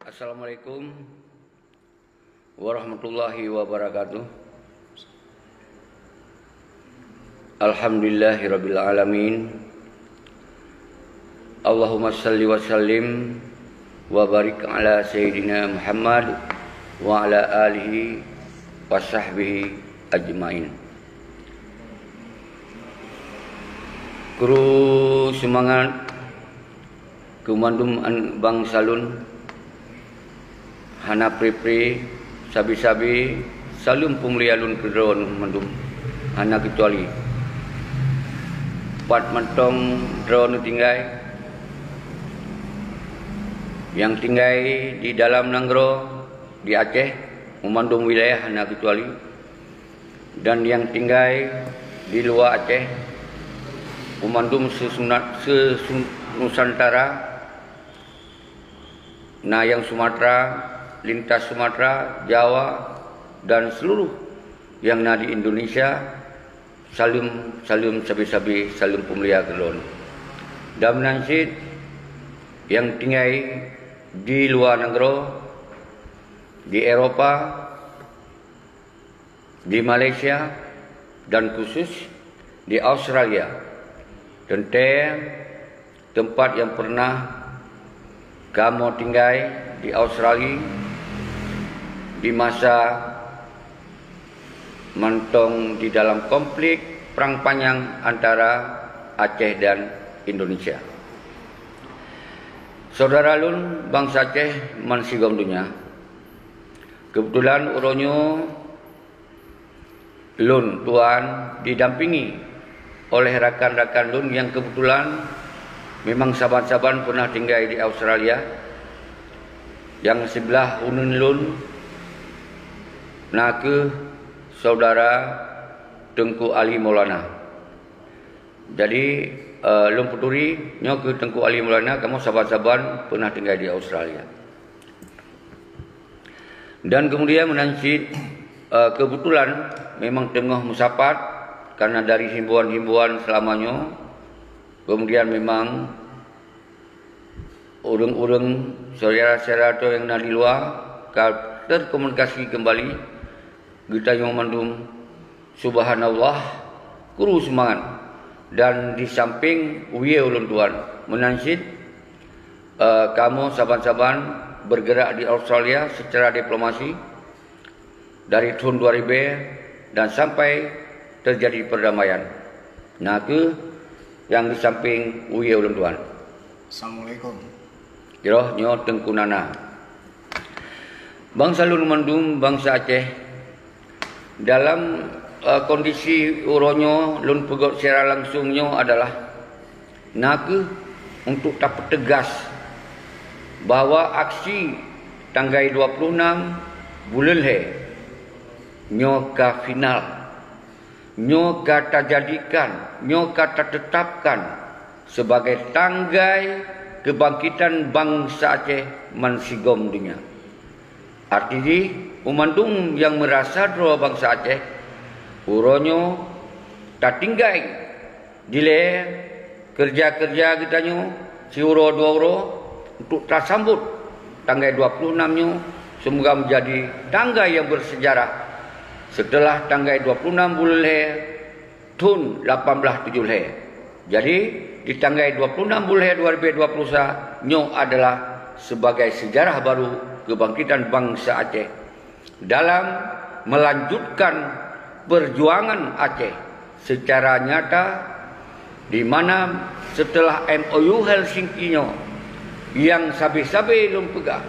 Assalamualaikum warahmatullahi wabarakatuh. Alhamdulillahirabbil alamin. Allahumma shalli wa sallim wa barik ala sayyidina Muhammad wa ala alihi wa sahbihi ajmain. Kru semangat kumandum bangsalun hana pripri sabi-sabi salum pumlialun kedron mandum hana kecuali pat mentong drone tinggai yang tinggai di dalam Nanggro di Aceh memandung wilayah hana kecuali, dan yang tinggai di luar Aceh memandung Nusantara, nah yang Sumatera, lintas Sumatera, Jawa, dan seluruh yang ada di Indonesia, salim sabi-sabi salim pemulia kelon. Dan menansid yang tinggal di luar negeri, di Eropa, di Malaysia, dan khusus di Australia, dan tempat yang pernah kamu tinggal di Australia di masa mentong di dalam konflik perang panjang antara Aceh dan Indonesia. Saudara lun bangsa Aceh mansigom dunia. Kebetulan uronyo lun tuan didampingi oleh rakan-rakan lun yang kebetulan memang saban-saban pernah tinggal di Australia. Yang sebelah unun lun nak ke saudara Tengku Ali Maulana. Jadi lun puturi nyo ke Tengku Ali Maulana, kamu saban-saban pernah tinggal di Australia. Dan kemudian menansid kebetulan memang tengah musafat karena dari himbauan-himbauan selamanya. Kemudian memang urung-urung saudara-saudara yang ada di luar terkomunikasi kembali. Kita yang mandum subhanallah kuru semangat. Dan di samping uye ulun tuan menansid kamu saban-saban bergerak di Australia secara diplomasi dari tahun 2000 dan sampai terjadi perdamaian. Nah ke yang di samping uye ulun tuan. Assalamualaikum. Jiroh nyo Tengku Nana. Bangsa lun mandum bangsa Aceh dalam kondisi uronyo lun pegot secara langsungnya adalah naga untuk tak tegas bahwa aksi tanggal 26 bulan he nyo ka final, nyo kata jadikan, nyo kata tetapkan sebagai tanggai kebangkitan bangsa Aceh mansigom dunia. Artinya umandung yang merasa dua bangsa Aceh uronyo tak tinggal dile kerja-kerja kita nyo si uro dua uro untuk tersambut tanggal 26 nyo semoga menjadi tanggai yang bersejarah setelah tanggal 26 bulan he tahun 1870. Jadi di tanggal 26 bulan 2021 nyo adalah sebagai sejarah baru kebangkitan bangsa Aceh dalam melanjutkan perjuangan Aceh secara nyata, di mana setelah MOU Helsinki nyo yang sabi-sabi lum pegah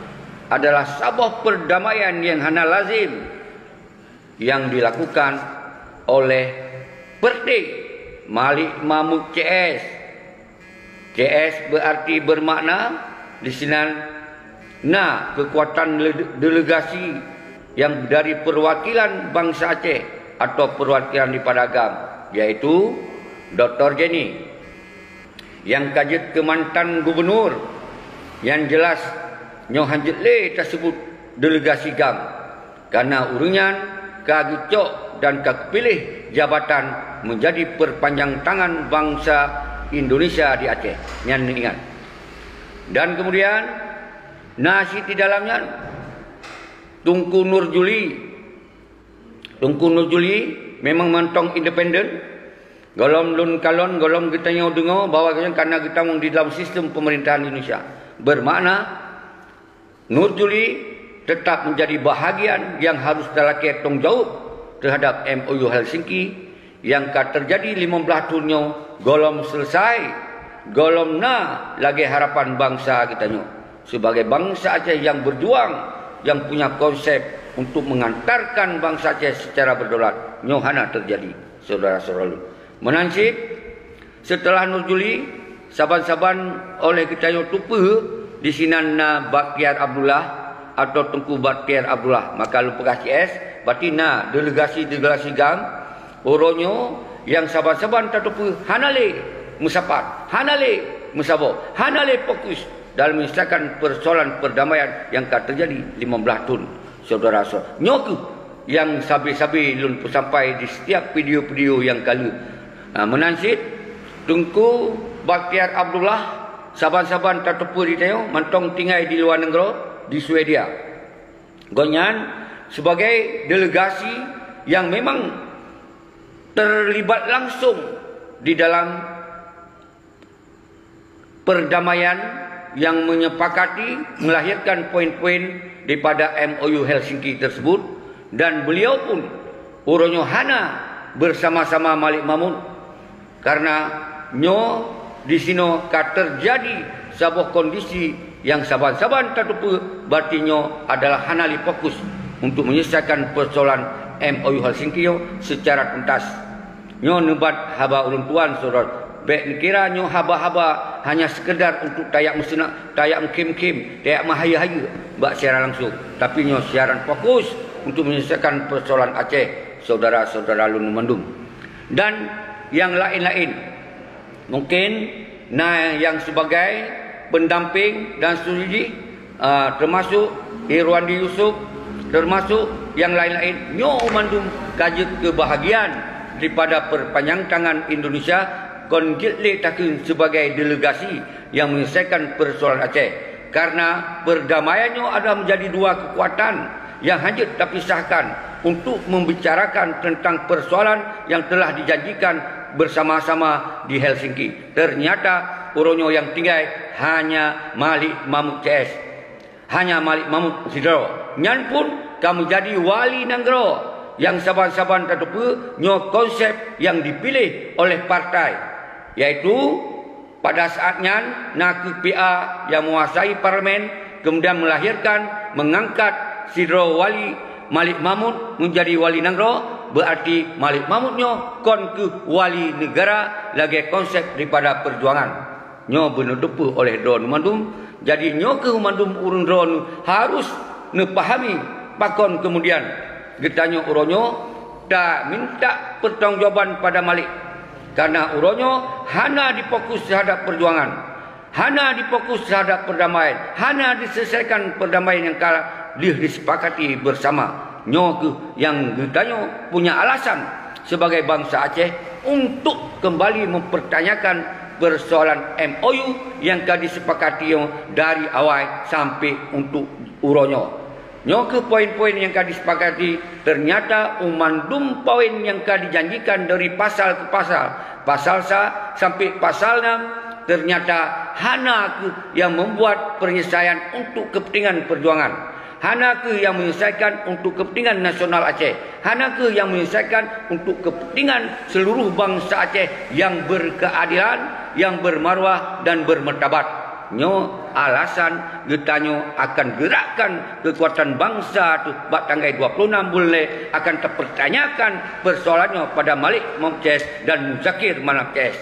adalah sabah perdamaian yang hana lazim yang dilakukan oleh Perti Malik Mahmud CS. CS berarti bermakna di sini kekuatan delegasi yang dari perwakilan bangsa Aceh atau perwakilan di Padagam, yaitu Dr. Jenny yang kajet ke mantan gubernur, yang jelas nyo hanjet le tersebut delegasi GAM karena urungan kagicok dan kepilih jabatan menjadi perpanjang tangan bangsa Indonesia di Aceh. Yang ingat. Dan kemudian Nasi di dalamnya Tunku Nur Juli. Tunku Nur Juli memang mentong independen. Golong lun kalon, golong kita yang dengar bahawa karena kita di dalam sistem pemerintahan Indonesia. Bermakna Nur Juli tetap menjadi bahagian yang harus terlakukan tanggung jawab terhadap MOU Helsinki yang terjadi 15 tahunnya golong selesai. Golong lagi harapan bangsa kita sebagai bangsa Aceh yang berjuang, yang punya konsep untuk mengantarkan bangsa Aceh secara berdaulat. Nyohana terjadi, saudara-saudara. Menansib setelah Nur Juli, saban-saban oleh kita yang tupu di sinan Baktiar Abdullah atau Tengku Baktiar Abdullah. Maka lupa KCS, berarti delegasi gang oronyo yang saban-saban tertupu hanale musapat, hanale musabo, hanale fokus dalam menyelesaikan persoalan perdamaian yang akan terjadi 15 tahun, saudara-saudara. Nyoku yang sabi-sabi lun sampai di setiap video-video yang kali menansib Tengku Baktiar Abdullah saban-saban tertupu di tayo mantong tinggal di luar negara di Swedia. Gonyan sebagai delegasi yang memang terlibat langsung di dalam perdamaian yang menyepakati melahirkan poin-poin daripada MOU Helsinki tersebut, dan beliau pun uronyo hana bersama-sama Malik Mahmud karena nyo di sini terjadi sebuah kondisi yang saban-saban tertupu, berarti nyo adalah hanali fokus untuk menyelesaikan persoalan MOU Helsinki secara tuntas. Nyo nebat haba ulun tuan saudara. Baik kira nyo haba-haba hanya sekedar untuk tayak mesena, tayak mkim-kim, tayak mahaya-haya bak siaran langsung. Tapi nyo siaran fokus untuk menyelesaikan persoalan Aceh, saudara-saudara lun mendung. Dan yang lain-lain. Mungkin yang sebagai pendamping dan strategi termasuk Irwandi Yusuf, termasuk yang lain-lain, nyo mandum kaji kebahagiaan daripada perpanjang tangan Indonesia kongitle takun sebagai delegasi yang menyelesaikan persoalan Aceh. Karena perdamaiannya ada menjadi dua kekuatan yang hanya terpisahkan untuk membicarakan tentang persoalan yang telah dijanjikan bersama-sama di Helsinki. Ternyata uronyo yang tinggal hanya Malik Mahmud CS, hanya Malik Mahmud Sidro. Nyan pun kamu jadi wali negara yang saban-saban tertupu nyo konsep yang dipilih oleh partai, yaitu pada saatnya nak PA yang menguasai parlimen kemudian melahirkan mengangkat Sidro Wali Malik Mahmud menjadi wali negara, berarti Malik Mahmudnya kon ke wali negara lagi konsep daripada perjuangan. Nyo benutupu oleh drone mandum, jadi nyo ke mandum urun drone harus nepahami pakon kemudian getanya uronyo tak minta pertanggungjawaban pada Malik. Karena uronyo hana difokus terhadap perjuangan, hana difokus terhadap perdamaian, hana diselesaikan perdamaian yang kalah disepakati bersama. Nyo yang getanya punya alasan sebagai bangsa Aceh untuk kembali mempertanyakan persoalan MOU yang telah disepakati dari awal sampai untuk uronyo. Nyo ke poin-poin yang telah disepakati ternyata umandum poin yang telah dijanjikan dari pasal ke pasal, pasal sa sampai pasal 6 ternyata hana ke yang membuat penyelesaian untuk kepentingan perjuangan. Hana ke yang menyelesaikan untuk kepentingan nasional Aceh. Hana ke yang menyelesaikan untuk kepentingan seluruh bangsa Aceh yang berkeadilan, yang bermarwah dan bermartabat. Nyo alasan getanyo akan gerakkan kekuatan bangsa tu bak tanggal 26 bulan akan terpertanyakan persoalannya pada Malik Mahmud CS dan Muzakir Manap CS.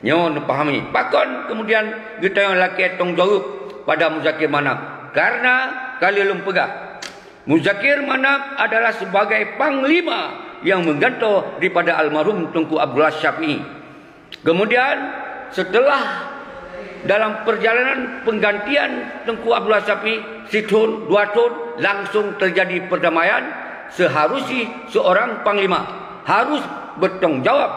Nyo pahami. Pakon kemudian getanyo laki tong jawab pada Muzakir Manap. Karena kali lum pegah Muzakir Manap adalah sebagai panglima yang menggantung daripada almarhum Tunku Abdullah Syafi'i. Kemudian setelah dalam perjalanan penggantian Tunku Abdullah Syafi'i setahun, 2 tahun langsung terjadi perdamaian, seharusnya seorang panglima harus bertanggung jawab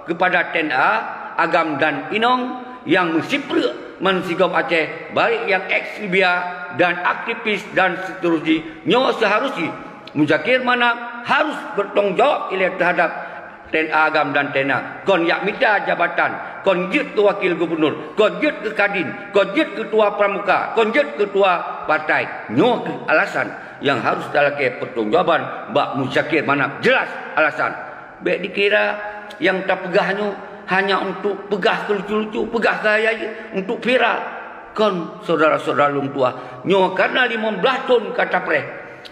kepada TNA, Agam dan Inong yang mensipra mensigom Aceh, baik yang ex-Libya dan aktivis dan seterusnya, nyo seharusnya Muzakir Manap harus bertanggung jawab terhadap TNA Agam dan TNA. Kon yak minta jabatan, kon jut ke wakil gubernur, kon jut ke kadin, kon jut ketua pramuka, kon jut ketua partai. Nyo ke alasan yang harus dalake pertanggungjawaban Mbak Muzakir Manap. Jelas alasan. Baik dikira yang tak pegahnya hanya untuk pegah kelucu-lucu, pegah gaya untuk viral. Kon saudara-saudara lung tua, nyo karena 15 tahun kata preh.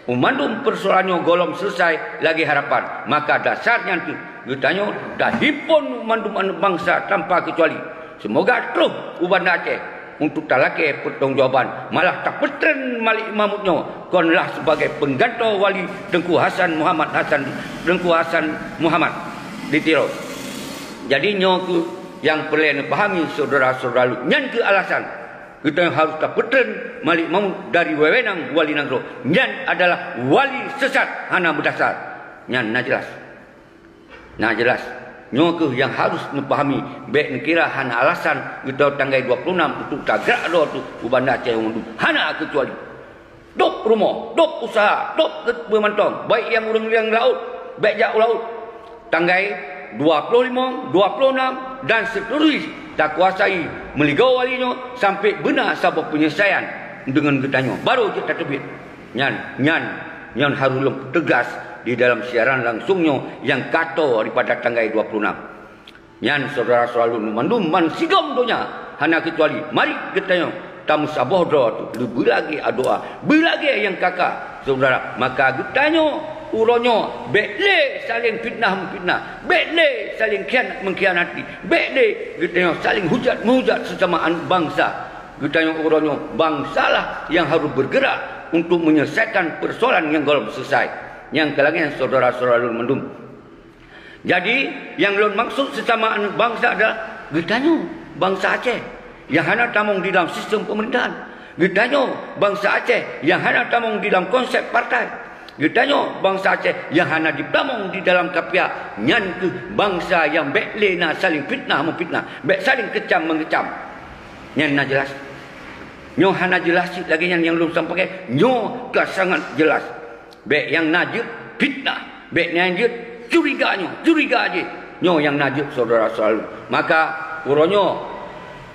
Umandum persoalannya golom selesai lagi harapan. Maka dasarnya itu Getanyo dah himpun umandum bangsa tanpa kecuali. Semoga terus uban Aceh untuk talake pertanggungjawaban. Malah tak petren Malik Mahmudnya konlah sebagai pengganti wali Tengku Hasan Muhammad di Tiro. Jadi nyoku yang perlu pahami saudara-saudara lu. Nyan ke alasan kita harus tak petren Malik Mahmud dari wewenang wali Nagro. Nyan adalah wali sesat hana berdasar. Nyan na jelas. Nah jelas. Nyoku yang harus memahami baik kira hana alasan kita tanggal 26 untuk tak gerak do tu ubanda Aceh yang hana kecuali. Dok rumah, dok usaha, dok bermantong. Baik yang urang laut, baik jak laut. Tanggal 25, 26 dan seterusnya tak kuasai meligau walinya sampai benar sabab penyelesaian dengan getanyo. Baru kita terbit. Nyan harus tegas di dalam siaran langsungnya yang kata daripada tanggal 26. Nyan saudara-saudara mandum man sigam donya hana kecuali mari getanyo tamu sabah doa tu lebih lagi doa belagi yang kakak saudara maka getanyo uronyo bekle saling fitnah bekle saling khianat mengkhianati bekle getanyo saling hujat sesama bangsa getanyo uronyo bangsalah yang harus bergerak untuk menyelesaikan persoalan yang belum selesai yang kalangan saudara-saudara lun mendum. Jadi yang lun maksud sesama bangsa adalah getanyo bangsa Aceh yang hana tamung di dalam sistem pemerintahan. Getanyo bangsa Aceh yang hana tamung di dalam konsep partai. Getanyo bangsa Aceh yang hana ditamung di dalam kapia. Nyan ke bangsa yang bekle na saling fitnah memfitnah, bek saling kecam mengecam. Nyan na jelas. Nyo hana jelas lagi yang belum sampai. Nyo ke sangat jelas. Bek yang najib fitnah, bek najib curiga aja. Nyo yang najib saudara-saudara. Maka uronyo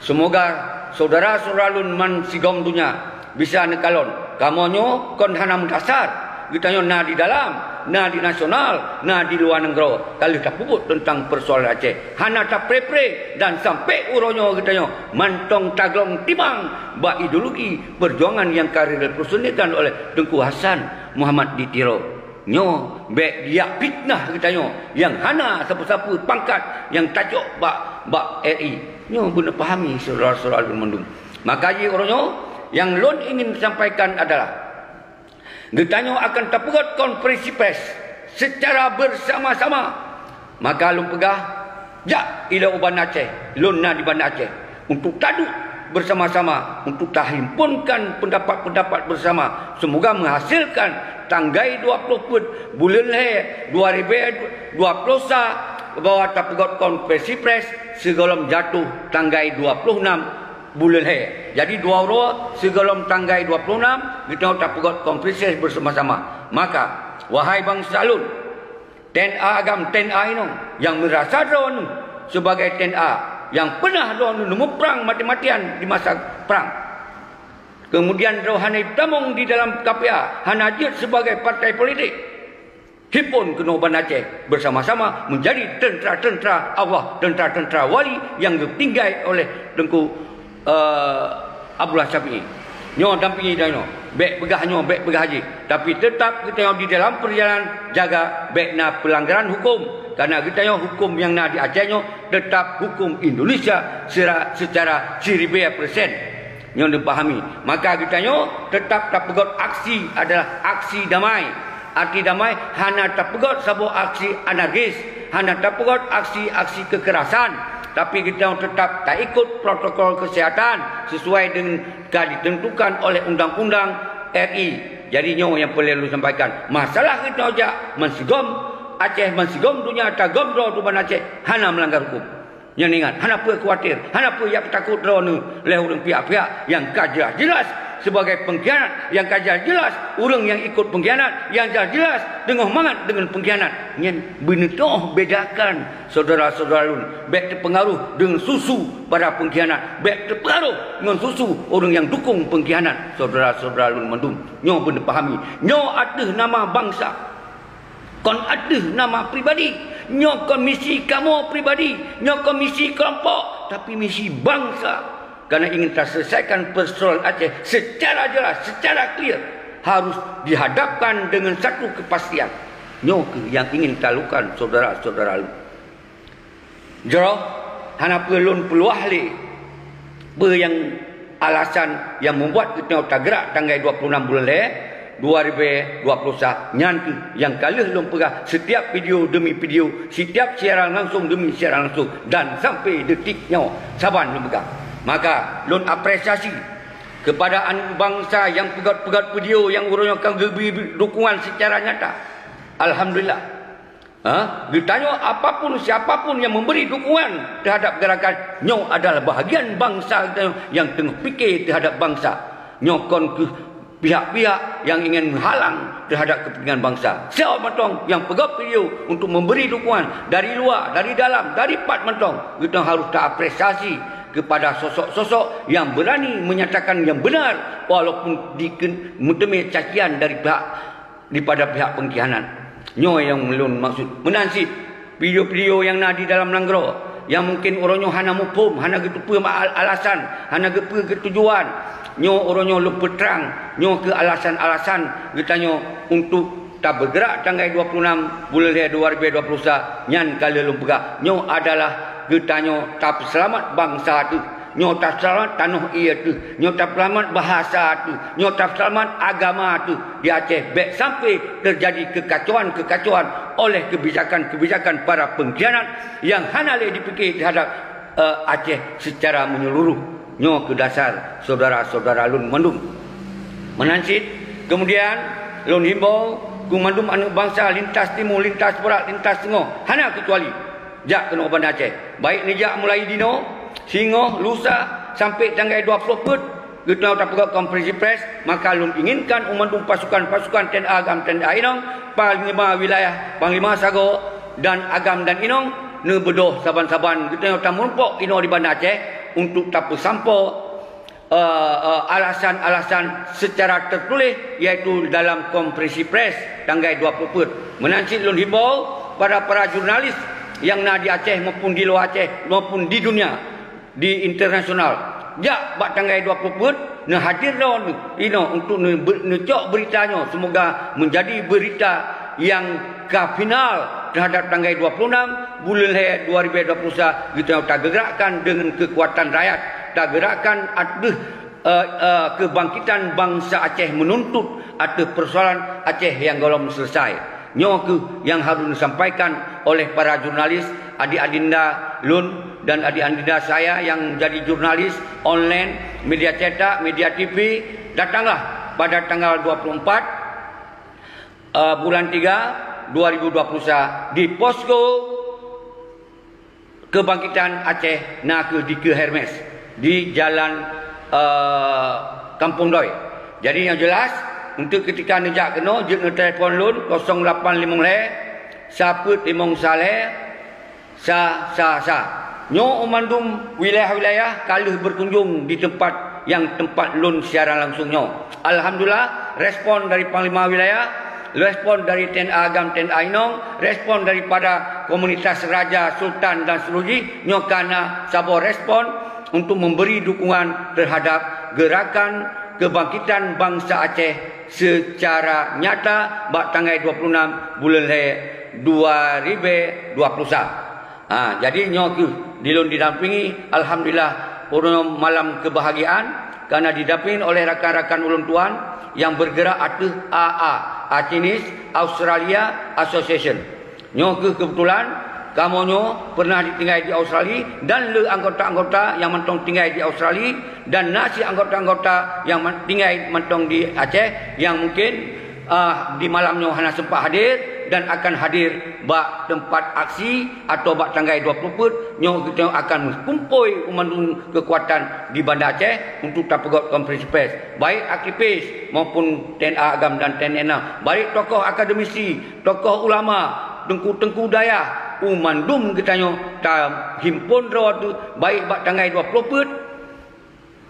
semoga saudara-saudara lun man sigom dunia bisa nekalon. Kamonyo kon hana mendasar. Getanyo na di dalam, na di nasional, na di luar negara. Kalau tak puput tentang persoalan Aceh. Hana tak pre-pre dan sampai uronyo getanyo mantong taglong timang ba ideologi perjuangan yang karir dipersembahkan oleh Tengku Hasan Muhammad di Tiro. Nyo bek dia fitnah getanyo yang hana siapa-siapa pangkat yang tajuk bak RI. Nyo guna pahami saudara-saudara mendung. Maka ji uronyo yang lon ingin sampaikan adalah getanyo akan terpegot konferensi pers secara bersama-sama. Maka lun pegah jak ila uban Aceh, lun na di Bandar Aceh untuk taduk bersama-sama untuk tahimpunkan pendapat-pendapat bersama. Semoga menghasilkan tanggai 20 bulan Leh 2020 bahwa terpegot konferensi pers segolom jatuh tanggai 26 bulan Leh. Jadi dua orang segolom tanggai 26 kita tak pegot konferensi bersama-sama. Maka wahai bangsa lun, TNA Agam TNA ini yang merasa drone sebagai TNA yang pernah drone perang mati-matian di masa perang. Kemudian rohani tamung di dalam KPA hanajir sebagai partai politik. Hipun kena Uban Aceh bersama-sama menjadi tentera-tentera Allah, tentera-tentera wali yang ditinggai oleh Tengku Abdullah Syafi'i. Nyo dampingi dah nyo. Bek pegah nyo, bek pegah haji. Tapi tetap kita di dalam perjalanan jaga bek na pelanggaran hukum. Karena kita nyo hukum yang na di Aceh nyo tetap hukum Indonesia secara 1000%. Nyo dipahami. Maka kita nyo tetap tak pegot aksi adalah aksi damai. Arti damai hana tak pegot sebuah aksi anarkis, hana tak pegot aksi-aksi kekerasan. Tapi kita tetap tak ikut protokol kesihatan sesuai dengan ditentukan oleh undang-undang RI. Jadi nyo yang perlu sampaikan. Masalah kita aja mensigom Aceh, mensigom dunia, tagom do Uban Aceh hana melanggar hukum. Yang ingat, hanapa khawatir, hanapa yang takut drone oleh orang pihak-pihak yang jelas sebagai pengkhianat, yang jelas orang yang ikut pengkhianat, yang jelas tengah mangat dengan pengkhianat. Yang benar bedakan saudara-saudara lun, baik terpengaruh dengan susu para pengkhianat, baik terpengaruh dengan susu orang yang dukung pengkhianat. Saudara-saudara lun mandum, nyo benar pahami, nyo ada nama bangsa, kon ada nama pribadi. Nyo kon misi kamu pribadi, nyo kon misi kelompok, tapi misi bangsa. Karena ingin terselesaikan persoalan Aceh secara jelas, secara clear, harus dihadapkan dengan satu kepastian. Nyo yang ingin talukan saudara-saudara lu. Jero, hanapa lun peluah le, yang alasan yang membuat kita tak gerak tanggal 26 bulan le 2021 nyantu yang kalah lom pegah setiap video demi video, setiap siaran langsung demi siaran langsung, dan sampai detiknya saban lom pegah. Maka lom apresiasi kepada anak bangsa yang pegat-pegat video yang urangnya akan beri dukungan secara nyata. Alhamdulillah. Ditanya apapun siapapun yang memberi dukungan terhadap gerakan nyo adalah bahagian bangsa yang tengah fikir terhadap bangsa. Nyo kon ke pihak-pihak yang ingin menghalang terhadap kepentingan bangsa. Siapa mentong yang pegang video untuk memberi dukungan dari luar, dari dalam, dari part mentong, kita harus terapresiasi kepada sosok-sosok yang berani menyatakan yang benar walaupun ditemui cacian daripada pihak pengkhianat. Nyo yang melun maksud menansib video-video yang di dalam Nanggro yang mungkin orangnya hana mupum, hana getupu alasan, hana getupu ketujuan. Nyo orangnya lupa terang, nyo ke alasan-alasan ditanya untuk tak bergerak tanggal 26 bulan 2021 nyan kala lumpega. Nyo adalah ditanya tak selamat bangsa tu, nyo tak selamat tanah ia tu, nyo tak selamat bahasa tu, nyo tak selamat agama tu di Aceh. Baik sampai terjadi kekacauan-kekacauan oleh kebijakan-kebijakan para pengkhianat yang hana le dipikir terhadap Aceh secara menyeluruh. Nyo ke dasar saudara-saudara lun mandum menansib. Kemudian lun himbau ku mandum anak bangsa lintas timur, lintas barat, lintas tengah, hana kecuali jak kena Bandar Aceh. Baik ni jak mulai dino sehingga lusa sampai tanggal 20 put kita tak buka konferensi pers. Maka lun inginkan umandum pasukan-pasukan TNI Agam, TNI Inong, Panglima wilayah, Panglima Sago dan Agam dan Inong ne bedoh saban-saban kita tak merumpok ino di Bandar Aceh untuk tak sampo alasan-alasan secara tertulis, iaitu dalam konferensi pers tanggal 20 put. Menansib lun himbau pada para jurnalis yang di Aceh maupun di luar Aceh maupun di dunia, di internasional, jak bak tanggal 20 put ne hadir lawan ino untuk necok beritanya, semoga menjadi berita yang ke final terhadap tanggal 26 bulan 2021. Kita tak gerakkan dengan kekuatan rakyat, tak gerakkan ada kebangkitan bangsa Aceh menuntut ada persoalan Aceh yang belum selesai. Nyo ke yang harus disampaikan oleh para jurnalis, adik-adinda lun dan adik-adinda saya yang jadi jurnalis online, media cetak, media TV. Datanglah pada tanggal 24 bulan 3 2021 di posko kebangkitan Aceh di ke Hermes di jalan Kampung Doi. Jadi yang jelas untuk ketika nejak kena je telefon lun 0855 saput limong saleh sa nyo umandum wilayah-wilayah kaluh berkunjung di tempat lun siaran langsungnya. Alhamdulillah respon dari Panglima wilayah, respon dari TNI Agam, TNI Inong, respon daripada komunitas Raja, Sultan dan Seluji, nyokana sabar respon untuk memberi dukungan terhadap gerakan kebangkitan bangsa Aceh secara nyata bak tanggal 26 bulan 2021. Jadi nyoku dilun didampingi, alhamdulillah orang malam kebahagiaan karena didampingi oleh rakan-rakan ulun tuan yang bergerak atas AA, Achinis Australia Association. Nyo kebetulan kamonyo pernah ditinggal di Australia dan le anggota-anggota yang mentong tinggal di Australia dan nasi anggota-anggota yang tinggal mentong di Aceh yang mungkin di malamnya hanya sempat hadir dan akan hadir bak tempat aksi atau bak tanggai 20 put nyo kita akan mengumpul umandung kekuatan di Bandar Aceh untuk tapegot konferensi pers baik aktivis maupun TNA Agam dan TNA, baik tokoh akademisi, tokoh ulama, tengku-tengku daya umandum kita nyo ta himpun rawat tu baik bak tanggai 20 put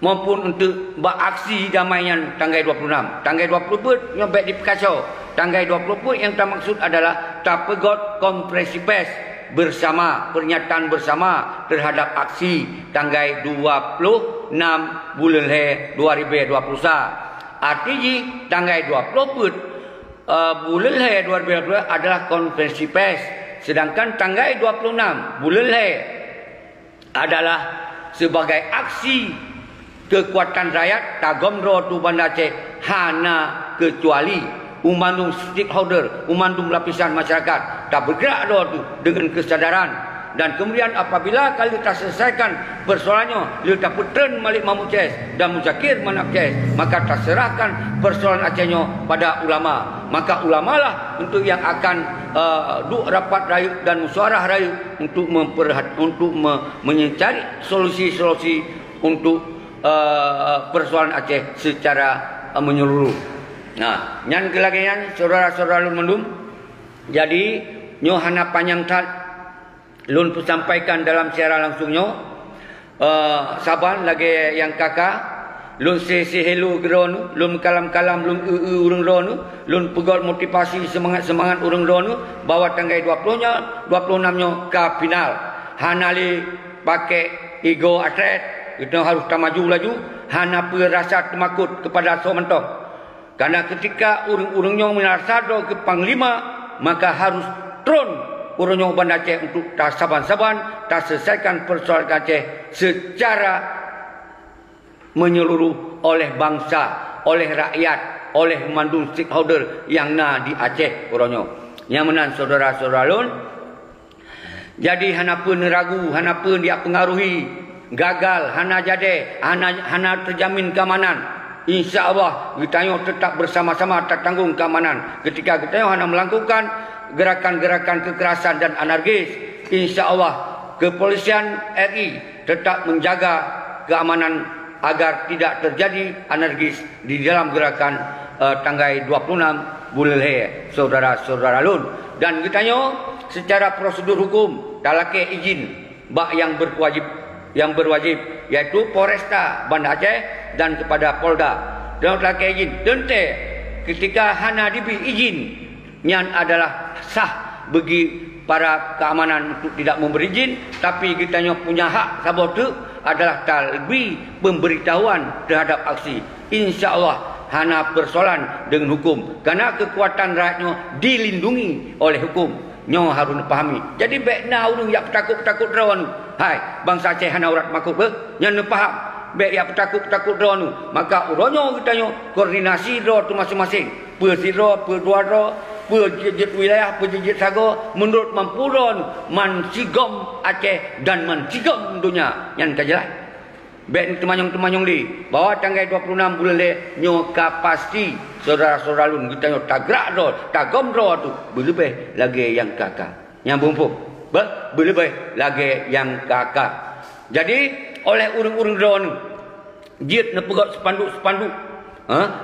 maupun untuk buat aksi damaian tanggal 26. Tanggal 20 pun yang baik di Pekacau. Tanggal 20 pun yang termaksud adalah tapegot konferensi pers bersama, pernyataan bersama terhadap aksi tanggal 26 bulan He 2021. Artinya tanggal 20 pun bulan He 2022 adalah konferensi pers. Sedangkan tanggal 26 bulan He adalah sebagai aksi kekuatan rakyat tagomro tu Bandar Aceh hana kecuali umandung stakeholder, umandung lapisan masyarakat tak bergerak tu dengan kesadaran dan kemudian apabila kali tak selesaikan persoalannya dia tak putren Malik Mahmud Ces dan Muzakir Manap Ces maka tak serahkan persoalan Acehnya pada ulama, maka ulamalah untuk yang akan duk rapat rakyat dan musyawarah rakyat untuk mencari solusi-solusi untuk persoalan Aceh secara menyeluruh. Nah, nyan kelagian saudara-saudara lun mendum. Jadi nyo hana panjang tat lun sampaikan dalam siaran langsungnya saban lagi yang kakak lun say hello gron lun kalam-kalam lun urang ron lun pegot motivasi semangat urang ron bawa tanggal 20-nya 26-nya ke final hanali pakai ego atlet. Kita harus tak maju laju. Hana perasa temakut kepada Somantok. Karena ketika urang-urangnya merasa ke Panglima, maka harus tron urangnya Bandar Aceh untuk tak saban-saban, tak selesaikan persoalan Aceh secara menyeluruh oleh bangsa, oleh rakyat, oleh mandung stakeholder yang na di Aceh urangnya. Yang menang saudara-saudara lun. Jadi hana pun ragu, hana pun dia pengaruhi gagal, hana jadi, hana terjamin keamanan. InsyaAllah kita tetap bersama-sama tak tanggung keamanan. Ketika kita hana melakukan gerakan-gerakan kekerasan dan anarkis, InsyaAllah kepolisian RI tetap menjaga keamanan agar tidak terjadi anarkis di dalam gerakan tanggal 26 bulan He, saudara-saudara lun. Dan kita secara prosedur hukum dalake izin bak yang berwajib yaitu Polresta Bandar Aceh dan kepada Polda. Dan telah izin tente ketika hana diberi izin yang adalah sah bagi para keamanan untuk tidak memberi izin, tapi kita punya hak sabote adalah talbi pemberitahuan terhadap aksi. InsyaAllah hana persoalan dengan hukum karena kekuatan rakyatnya dilindungi oleh hukum. Nyo harus pahami. Jadi baik na urang yak takut-takut rawan. Hai, bangsa Aceh hana urat makut be. Nyan faham. Baik yak takut-takut rawan. Maka uronyo kita koordinasi ro tu masing-masing. Persiro, perduara, perjejit wilayah, perjejit sago menurut mampu ron man sigom Aceh dan man sigom dunia. Nyan kajelah. Baik temanyong-temanyong di bahwa tanggal 26 bulan le nyo kapasti saudara-saudara lun kita nyo tagrak ro tagom ro tu berlebih lagi yang kakak yang bumpuk berlebih lagi yang kakak. Jadi oleh urang-urang ro nu jit ne pegot spanduk-spanduk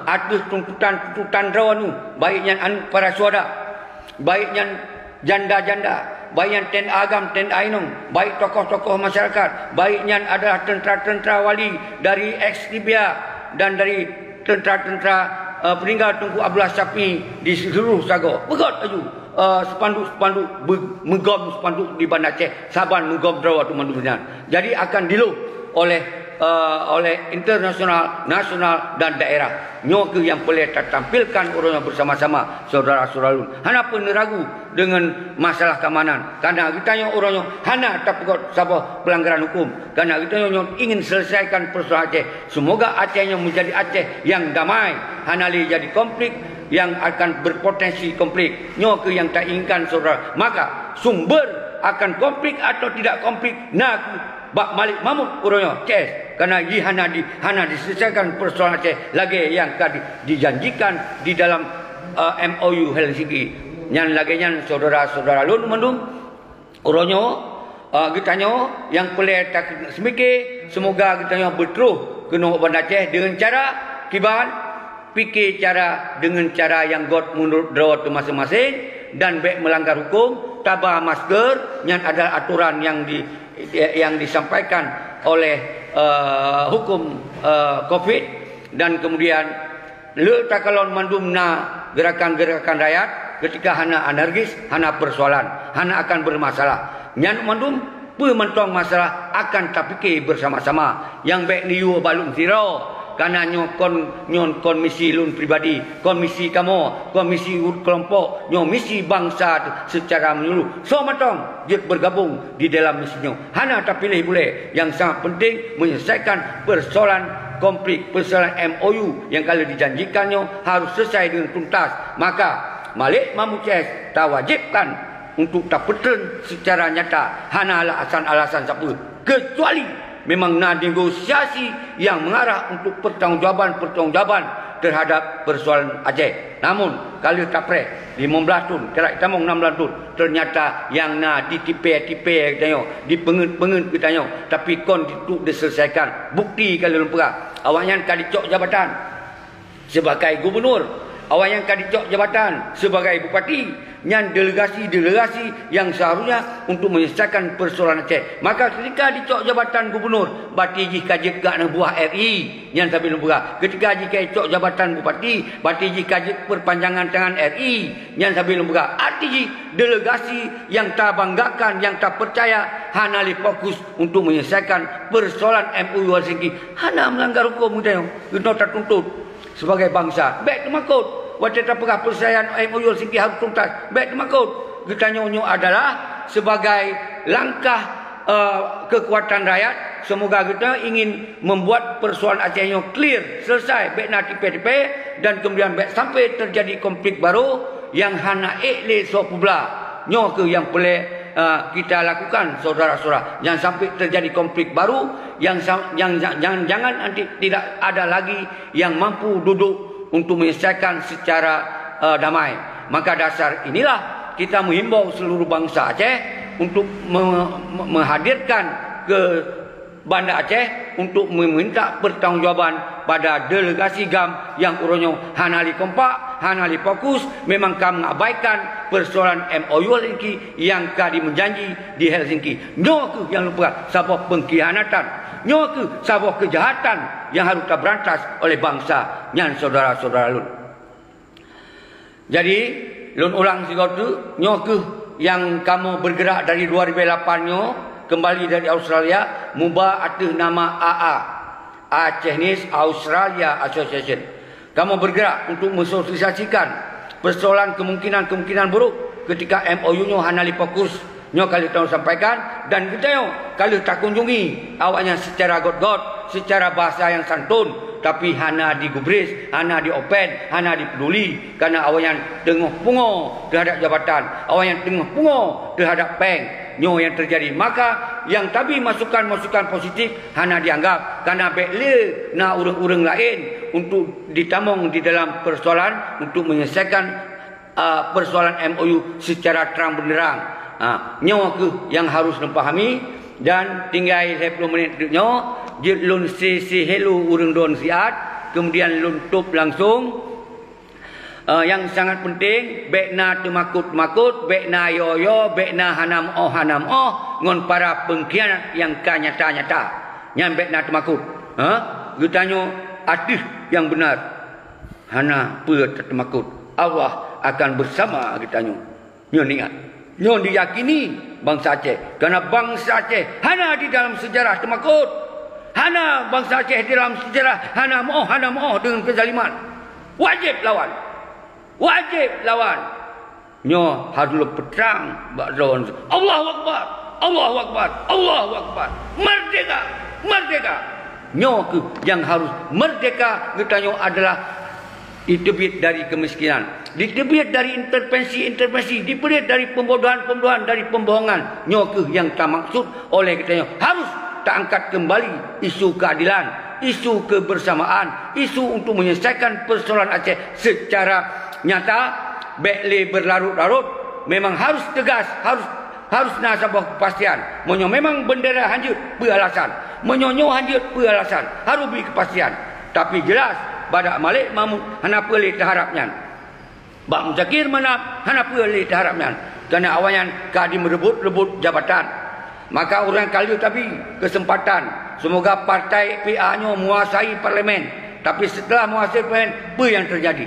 atus tuntutan ro nu baiknya para suada baiknya janda-janda baik yang agam, ainung, baik tokoh-tokoh masyarakat, baiknya adalah tentera-tentera wali dari ex-Libya dan dari tentera-tentera peninggal Tunku Abdullah Syafi di seluruh Sago. Pegot aju spanduk-spanduk menggom spanduk di Bandar Aceh, Saban menggom draw tu mandunya. Jadi akan diluh oleh internasional, nasional dan daerah. Nyoke yang boleh tampilkan orangnya bersama-sama saudara-saudara lun. Hana pun ragu dengan masalah keamanan. Karena kita orangnya hana tak pegot sabah pelanggaran hukum. Karena kita ingin selesaikan persoalan Aceh. Semoga Acehnya menjadi Aceh yang damai. Hana li jadi konflik yang akan berpotensi konflik. Nyoke yang tak inginkan saudara. Maka sumber akan konflik atau tidak konflik nak bak Malik Mahmud urangnya Ces. Karena hana diselesaikan persoalan Aceh lagi yang dijanjikan di dalam MOU Helsinki nyan lagi nyan saudara-saudara lun mandum uronyo gitanyo yang pelai tak semike semoga gitanyo berteruh kena Bandar Aceh dengan cara kiban fikir cara dengan cara yang God menurut drawat masing-masing dan baik melanggar hukum tabah masker yang ada aturan yang disampaikan oleh hukum COVID dan kemudian letak kalon mandum na gerakan-gerakan rakyat ketika hana anarkis hana persoalan hana akan bermasalah nyan mandum pementong masalah akan tapike bersama-sama yang baik niu balun zero karena nyon komisi lun pribadi, komisi kamu, komisi kelompok, nyon misi bangsa secara menyeluruh. So matang dia bergabung di dalam misinya. Hana tak pilih boleh. Yang sangat penting menyelesaikan persoalan konflik, persoalan MOU yang kalau dijanjikannya harus selesai dengan tuntas. Maka Malik Mahmud Ches tak wajibkan untuk tak petern secara nyata. Hana alasan-alasan siapa. Kecuali memang nak negosiasi yang mengarah untuk pertanggungjawaban terhadap persoalan Aceh. Namun kalau tapre 15 tahun, kerak tamong 16 tahun, ternyata yang nak ditipe-tipe katanya, dipengen-pengen katanya, tapi kon itu diselesaikan. Bukti kalau lupa. Awaknya kali cok jabatan sebagai gubernur, awaknya kali cok jabatan sebagai bupati. Yang delegasi-delegasi yang seharusnya untuk menyelesaikan persoalan Aceh. Maka ketika dicok jabatan gubernur, bati jika jika nak buah RI yang sambil buka. Ketika jika cok jabatan bupati, bati jika perpanjangan tangan RI yang sambil buka. Arti delegasi yang tak banggakan, yang tak percaya, hana fokus untuk menyelesaikan persoalan MOU Helsinki. Hana melanggar hukum kita tak tuntut sebagai bangsa. Baik temakut. Waktu terpegah persayaan MOU Helsinki harus tuntas. Baik temakut. Kita nyonyo adalah sebagai langkah kekuatan rakyat. Semoga kita ingin membuat persoalan Aceh yang clear, selesai. Baik nak tipe-tipe dan kemudian baik sampai terjadi konflik baru yang hana ekle sopubla. Nyo ke yang boleh kita lakukan saudara-saudara. Jangan sampai terjadi konflik baru yang jangan nanti tidak ada lagi yang mampu duduk untuk menyelesaikan secara damai. Maka dasar inilah kita menghimbau seluruh bangsa Aceh untuk menghadirkan ke Bandar Aceh untuk meminta pertanggungjawaban pada delegasi GAM yang uronyo hanali kompak, hanali fokus, memang kamu mengabaikan persoalan MOU Helsinki yang kadi menjanji di Helsinki. Nyo yang lupa sabab pengkhianatan. Nyo sabab kejahatan yang harus terberantas oleh bangsa nyan saudara-saudara lun. Jadi lun ulang sigotu nyo yang kamu bergerak dari 2008 nyo kembali dari Australia mubah atas nama AA Acehnis Australia Association. Kamu bergerak untuk mensosialisasikan persoalan kemungkinan buruk ketika MOU-nya hanali fokus nyo kali tahu sampaikan dan kita yo kali tak kunjungi awaknya secara god-god, secara bahasa yang santun, tapi hana digubris, hana diopen, hana dipeduli karena awaknya tengah pungo terhadap jabatan, awaknya tengah pungo terhadap peng nyo yang terjadi. Maka yang tadi masukan-masukan positif hana dianggap karena bekle na urang-urang lain untuk ditamong di dalam persoalan untuk menyelesaikan persoalan MOU secara terang benderang. Nyo yang harus dipahami dan tinggal 10 minit nyo lun si hello urang don siat kemudian lun tup langsung. Yang sangat penting bekna temakut bekna yoyo bekna hanam ngon para pengkhianat yang nyata-nyata yang bekna temakut getanyo adih yang benar hana temakut Allah akan bersama getanyo nyo ingat nyo diyakini bangsa Aceh karena bangsa Aceh hana di dalam sejarah temakut, hana bangsa Aceh di dalam sejarah hana moh dengan kezaliman. Wajib lawan nyo harus perang bakron. Allahu Akbar, Allahu Akbar, Allahu Akbar. Merdeka nyo yang harus merdeka getanyo adalah ditebit dari kemiskinan, ditebit dari intervensi, ditebit dari pembodohan, dari pembohongan. Nyo yang tak maksud oleh kita harus tak angkat kembali isu keadilan, isu kebersamaan, isu untuk menyelesaikan persoalan Aceh secara nyata bekle berlarut-larut memang harus tegas, harus nak sebuah kepastian. Menyo memang bendera hanjut beralasan, menyonyo hanjut beralasan, harus beri kepastian. Tapi jelas badak Malik Mahmud hana pelih terharapnya. Bak Muzakir mana hana pelih terharapnya. Kerana awayan kadi merebut jabatan. Maka orang kali tapi kesempatan. Semoga partai PA-nya menguasai parlimen. Tapi setelah menguasai parlimen, apa yang terjadi?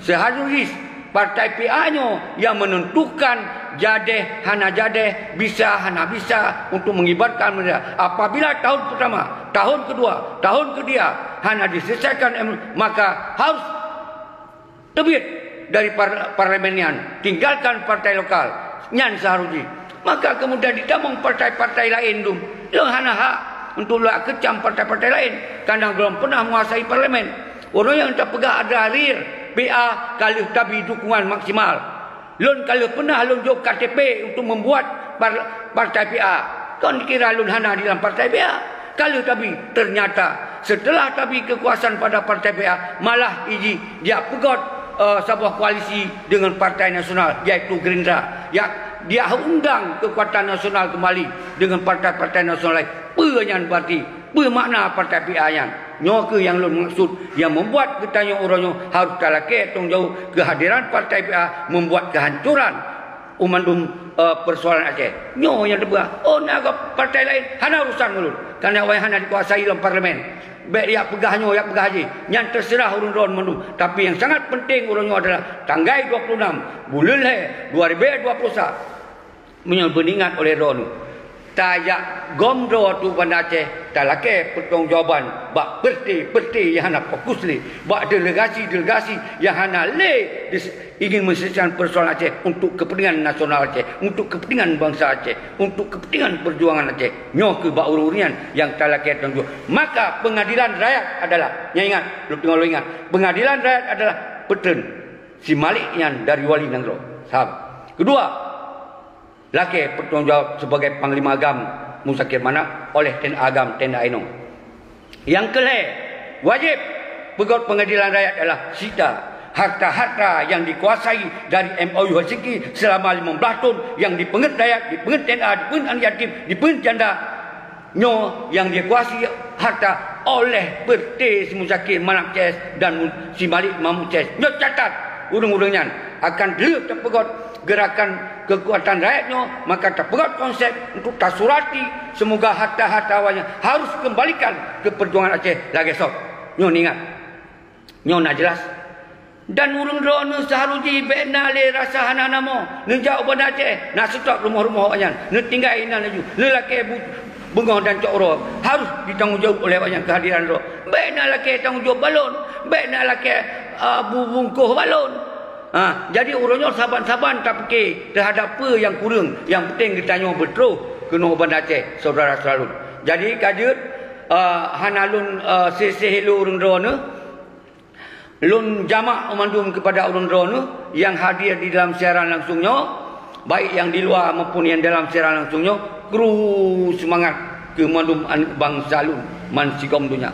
Seharusnya partai PA-nya yang menentukan jadeh hana jadeh, bisa hana bisa untuk mengibarkan bendera. Apabila tahun pertama, tahun kedua, tahun ketiga hana diselesaikan, maka harus terbit dari parlemenian, tinggalkan partai lokal nyan seharusnya. Maka kemudian ditamung partai-partai lain tu yang hana hak untuk lah kecam partai-partai lain kerana belum pernah menguasai parlimen. Orang yang tak pegah ada harir PA kalau tabi dukungan maksimal. Lun kalau pernah lun jok KTP untuk membuat partai PA. Kan kira lun hana di dalam partai PA. Kalau tabi ternyata setelah tabi kekuasaan pada partai PA malah dia pegot sebuah koalisi dengan partai nasional iaitu Gerindra. Dia undang kekuatan nasional kembali dengan partai-partai nasional lain. Penyan berarti bermakna partai PA yang nyoke yang lun maksud yang membuat ketanya orangnya harus talake tong jauh kehadiran partai PA membuat kehancuran umandum persoalan Aceh. Nyo yang terbuka. Oh nak partai lain hana urusan mulut. Kerana awak hana dikuasai dalam parlimen. Baik dia pegahnya, dia pegah haji. Yang terserah urun-urun mendung. Tapi yang sangat penting urunnya adalah tanggal 26 bulan 2021 menyeberingat oleh Ron. Tayak gomdo tu Banda Aceh talake pertanggungjawaban bak perti yang hana fokus ni, bak delegasi yang hana le ingin menyelesaikan persoalan Aceh untuk kepentingan nasional Aceh, untuk kepentingan bangsa Aceh, untuk kepentingan perjuangan Aceh. Nyo ke bak ururian yang talake tanggung. Maka pengadilan rakyat adalah, yang ingat, lu tengok lu ingat, pengadilan rakyat adalah peten si Malik yang dari Wali Nanggro. Sahab. Kedua, laki bertanggungjawab sebagai Panglima Agam Muzakir Manap oleh Tenda Agam Tenda Ainung. Yang kelih, wajib pegot pengadilan rakyat adalah sita harta-harta yang dikuasai dari MOU Helsinki selama 15 tahun yang dipenget rakyat, dipenget Tenda, dipenget anak yatim, dipenget janda. Nyo yang dikuasai harta oleh Pertis Muzakir Manap Ces dan si Malik Mahmud Ces. Nyo catat urung-urungnya akan dilihat terpegot gerakan kekuatan rakyatnya, maka terpegat konsep untuk tasurati semoga harta-harta awalnya harus kembalikan ke perjuangan Aceh lagi esok. Nyo ingat, nyo nak jelas. Dan urung drone seharusnya bena le rasa hana namo nejak Banda Aceh nak stop rumah-rumah awaknya, ne tinggal ina laju lelaki bengong dan cokro harus ditanggungjawab oleh awaknya kehadiran ro. Bena lelaki tanggungjawab balon, bena lelaki bungkuh balon. Jadi orangnya saban-saban tak fikir terhadap apa yang kurang. Yang penting kita tanya betul kena Banda Aceh, saudara selalu. Jadi kajut hanalun seseh urun drone, lun jamak umandum kepada urun drone yang hadir di dalam siaran langsungnya, baik yang di luar maupun yang dalam siaran langsungnya, kru semangat ke umandum bangsa lun man sigom dunia.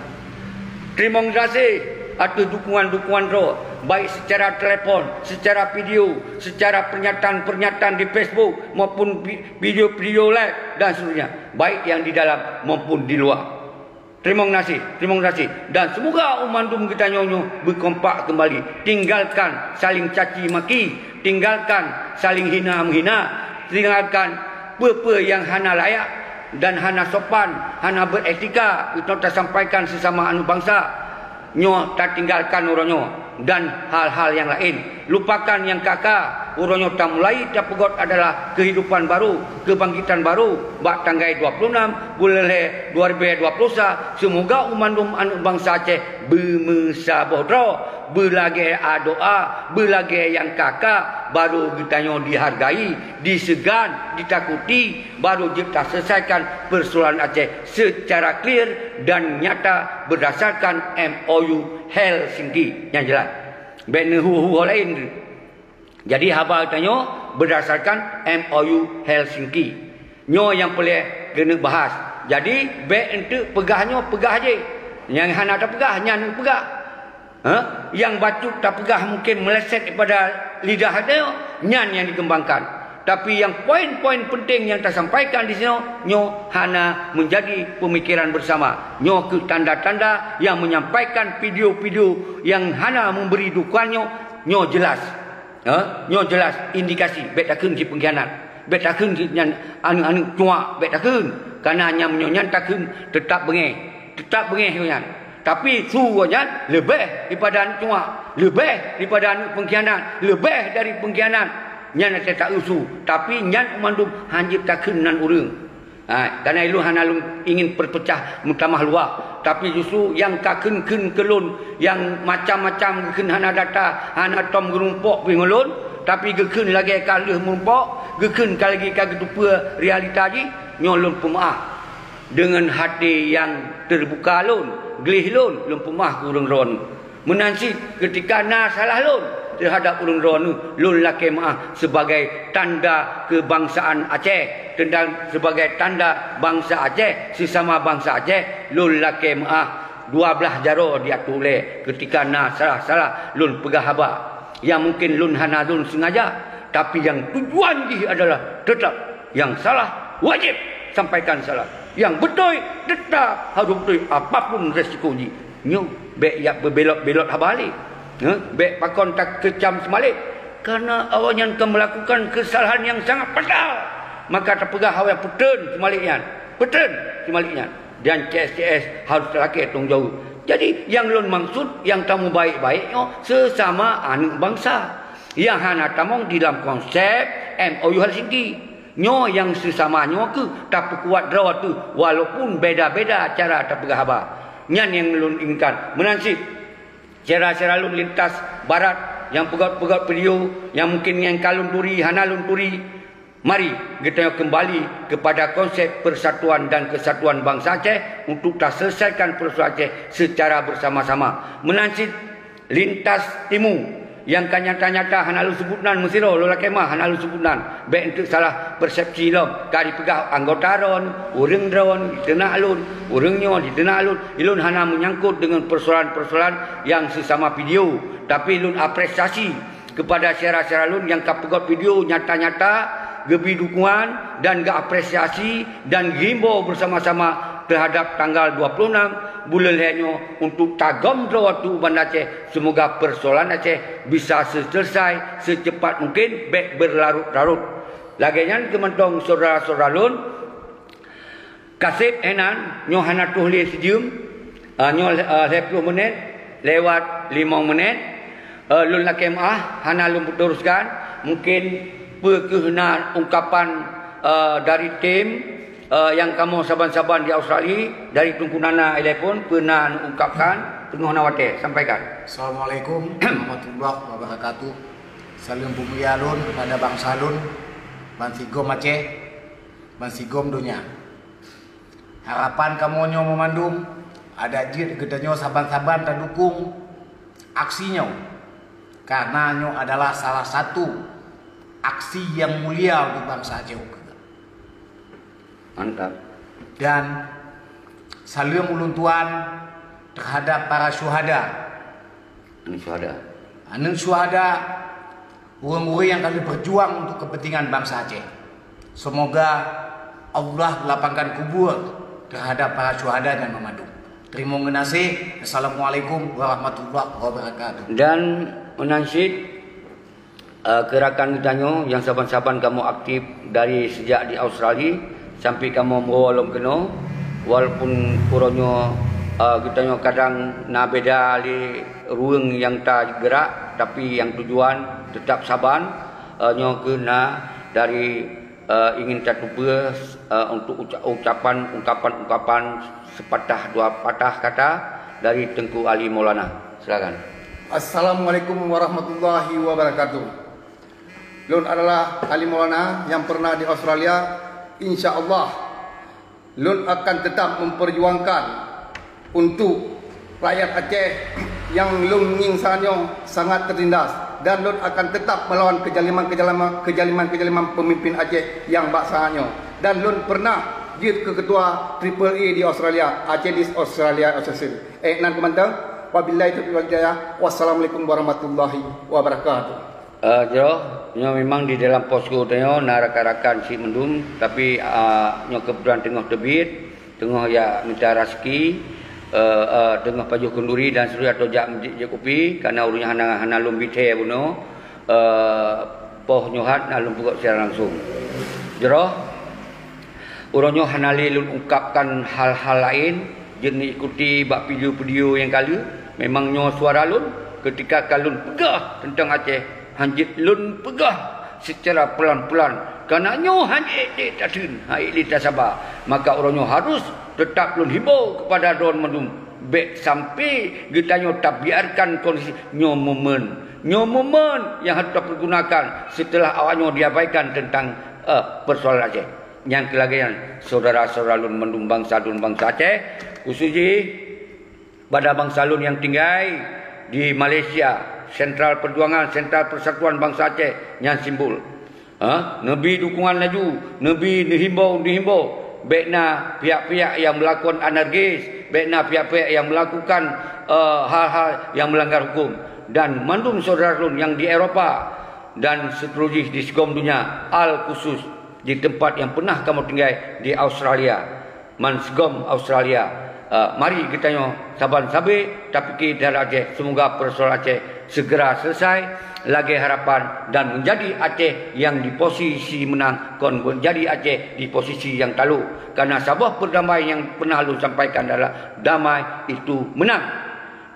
Terima kasih atas dukungan-dukungan roh, baik secara telefon, secara video, secara pernyataan-pernyataan di Facebook maupun video-video live dan seterusnya, baik yang di dalam maupun di luar. Terima kasih. Dan semoga umandum kita nyonyo berkompak kembali. Tinggalkan saling caci maki, tinggalkan saling hina menghina, tinggalkan apa-apa yang hana layak dan hana sopan, hana beretika kita tak sampaikan sesama anu bangsa. Nyo tak tinggalkan orangnya dan hal-hal yang lain. Lupakan yang kakak. Orangnya tak mulai tak pegot adalah kehidupan baru, kebangkitan baru. Bak tanggal 26 bulan 2021. Semoga umandum anu bangsa Aceh bermesabodro, berlagi doa, berlagi yang kakak, baru kita dihargai, disegan, ditakuti, baru kita selesaikan persoalan Aceh secara clear dan nyata berdasarkan MOU Helsinki yang jelas. Bena hu lain. Jadi haba tanya berdasarkan MOU Helsinki. Nyo yang boleh kena bahas. Jadi baik untuk pegahnya pegah je. Yang hana tak pegah, nyan pegah. Yang batu tak pegah mungkin meleset daripada lidah dia nyan yang dikembangkan. Tapi yang poin-poin penting yang tersampaikan di sini, nyo hana menjadi pemikiran bersama. Nyo ke tanda-tanda yang menyampaikan video-video yang hana memberi dukungannya, nyo jelas. Nyo jelas indikasi bet takun ki pengkhianat. Bet takun ki nyan anu cuak bet takun. Karena nyam nyo nyan takun tetap bengeh. Tetap bengeh nyan. Tapi suanya lebih daripada anu cuak, lebih daripada anu pengkhianat, lebih dari pengkhianat. Nyan saya tak usu, tapi nyan mandum hanjib takun nan urang. Karena itu hana ingin perpecah mutamah luar, tapi justru yang kakun kelun, yang macam-macam gekun hana data, hana tom gerumpok pengolon, tapi gekun lagi kalih merumpok, gekun lagi kagetupa realita ji, nyolon pemaaf dengan hati yang terbuka lon, gelih lon, lon pemaaf kurang ron. Menansi ketika na salah lon terhadap urang ron lun laki maah sebagai tanda kebangsaan Aceh, dan sebagai tanda bangsa Aceh, sesama bangsa Aceh, lun laki maah 12 jaro dia tulis ketika na salah lun pegah haba yang mungkin lun hana lun sengaja, tapi yang tujuan dia adalah tetap yang salah wajib sampaikan salah, yang betul tetap harus betul apapun resiko ji nyu bek ya berbelot-belot habali. Baik pakon tak kecam semalik, karena awaknya akan melakukan kesalahan yang sangat fatal, maka terpegah awak peten semaliknya dan CS harus terlaki tong jauh. Jadi yang lon maksud yang tamu baik-baiknya sesama anak bangsa yang hana tamong di dalam konsep MOU Helsinki nyo yang sesama nyo ke tapi kuat draw tu walaupun beda-beda cara terpegah haba nyan yang lon inginkan menansi cara-cara lun lintas barat yang pegat-pegat video yang mungkin yang kalun turi, hanalun turi. Mari kita kembali kepada konsep persatuan dan kesatuan bangsa Aceh untuk tak selesaikan persoalan Aceh secara bersama-sama. Menansi lintas timur yang kan nyata-nyata hanalu sebutan mesiro lola kemah hanalu sebutan baik untuk salah persepsi lom kari pegah anggota ron urang ron ditenak alun urangnya ditenak alun ilun hana menyangkut dengan persoalan-persoalan yang sesama video, tapi lun apresiasi kepada syarah-syarah lun yang kapegot video nyata-nyata gebi dukungan dan apresiasi dan gimbau bersama-sama terhadap tanggal 26 bulan Henyo untuk tagam waktu Banda Aceh. Semoga persoalan Aceh bisa selesai secepat mungkin, baik berlarut-larut. Lagian kementong saudara-saudara lun kasih enan nyo hana tulis sejum nyo 10 menit lewat 5 menit lun lakemah hana lun teruskan mungkin perkenan ungkapan dari tim yang kamu saban-saban di Australia dari Tunku Nana pun pernah ungkapkan Tunku Nawate sampaikan. Assalamualaikum warahmatullahi wabarakatuh. Salam bumiya lun kepada bangsa lun, Bansigom Aceh, Bansigom dunia. Harapan kamu nyo memandum ada jid gedenya saban-saban terdukung aksinya, karena nyo adalah salah satu aksi yang mulia untuk bangsa Aceh. Mantap. Dan salam uluntuan terhadap para syuhada. Anu syuhada orang-orang yang kali berjuang untuk kepentingan bangsa Aceh. Semoga Allah lapangkan kubur terhadap para syuhada dan memandu. Terima kasih. Assalamualaikum warahmatullahi wabarakatuh. Dan menansyid gerakan kita yang saban-saban kamu aktif dari sejak di Australia sampai kamu mewalong kena, walaupun kurangnya kita kadang nak beda di ruang yang tak gerak, tapi yang tujuan tetap saban nyo kena dari ingin tertuba untuk ungkapan sepatah dua patah kata dari Tengku Ali Maulana. Silakan. Assalamualaikum warahmatullahi wabarakatuh. Lun adalah Ali Maulana yang pernah di Australia. Insya Allah Lun akan tetap memperjuangkan untuk rakyat Aceh yang Lun ingsannya sangat tertindas, dan Lun akan tetap melawan kejaliman pemimpin Aceh yang baksanya. Dan Lun pernah jadi ketua Triple E di Australia, Aceh di Australia Association. Nan teman-teman, wabillahi taufiq wal hidayah. Wassalamualaikum warahmatullahi wabarakatuh. Nyo memang di dalam posko nyo rakan-rakan si mendum, tapi nyo kebetulan tengah tebit, tengah ya minta rezeki, tengah pajuh kenduri dan seluruh atau jak masjid kopi karena urunya hana lum bite buno, poh nyohat nalum pukul secara langsung. Jero uronyo hanali lun ungkapkan hal-hal lain, jenis ikuti bak video-video yang kali, memang nyo suara lun ketika kalun pegah tentang Aceh. Hanjit lun pegah secara pelan-pelan kerana nyo hanjit dia tak tun hai tak sabar, maka orangnya harus tetap lun hibau kepada don mendum baik sampai kita nyo tak biarkan kondisi nyo momen yang harus pergunakan setelah awaknya diabaikan tentang persoalan Aceh. Yang kelagayan saudara-saudara lun mendum bangsa Aceh, khususnya pada bangsa lun yang tinggal di Malaysia, Sentral Perjuangan, Sentral Persatuan Bangsa Aceh yang simbol. Nabi dukungan laju, Nabi dihimbau, baikna pihak-pihak yang melakukan anarkis, baikna pihak-pihak yang melakukan hal-hal yang melanggar hukum, dan mandum saudara yang di Eropah dan seterusnya di segom dunia, al khusus di tempat yang pernah kamu tinggal di Australia, Mansgom Australia. Mari kita saban sabi tapi kita Aceh, semoga persoalan Aceh segera selesai, lagi harapan dan menjadi Aceh yang di posisi menang, kon menjadi Aceh di posisi yang talu, karena sebuah perdamaian yang pernah lu sampaikan adalah damai itu menang,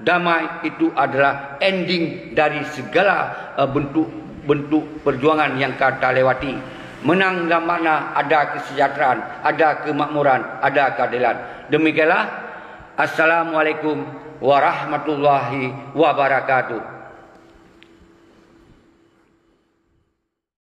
damai itu adalah ending dari segala bentuk perjuangan yang kita lewati. Menang dalam makna ada kesejahteraan, ada kemakmuran, ada keadilan. Demikianlah. Assalamualaikum warahmatullahi wabarakatuh.